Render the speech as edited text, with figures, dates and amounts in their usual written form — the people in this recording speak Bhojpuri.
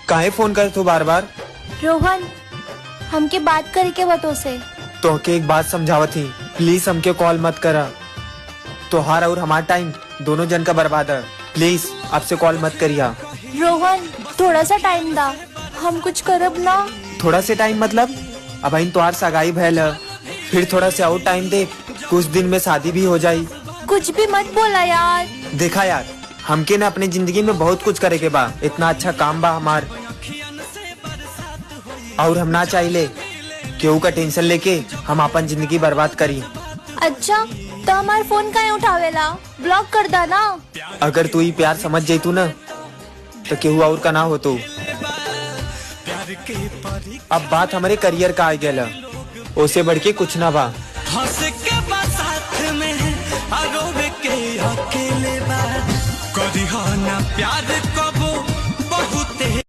काहे फोन कर तू बार बार? रोहन, हमके बात करे के बतो से। तो के एक बात समझावत ही, प्लीज हमके कॉल मत करा। तोहार और हमारा टाइम दोनों जन का बर्बाद है। प्लीज आपसे कॉल मत करिया। रोहन, थोड़ा सा टाइम दा, हम कुछ करब ना। थोड़ा से टाइम मतलब? अब इन तोहार सगाई भैल है, फिर थोड़ा से और टाइम दे, कुछ दिन में शादी भी हो जाई। कुछ भी मत बोला यार। देखा यार, हमके ना अपनी जिंदगी में बहुत कुछ करे के बा, इतना अच्छा काम बा हमार, और हम ना चाहिए केहू का टेंशन लेके हम अपन जिंदगी बर्बाद करी। अच्छा, तो हमार फोन काहे उठावेला? ब्लॉक कर दा ना। अगर तू ही प्यार समझ जातू ना तो केहू और का ना हो तो। अब बात हमारे करियर का आ गया, उसे बढ़ के कुछ ना बा। साथ में अकेले प्यार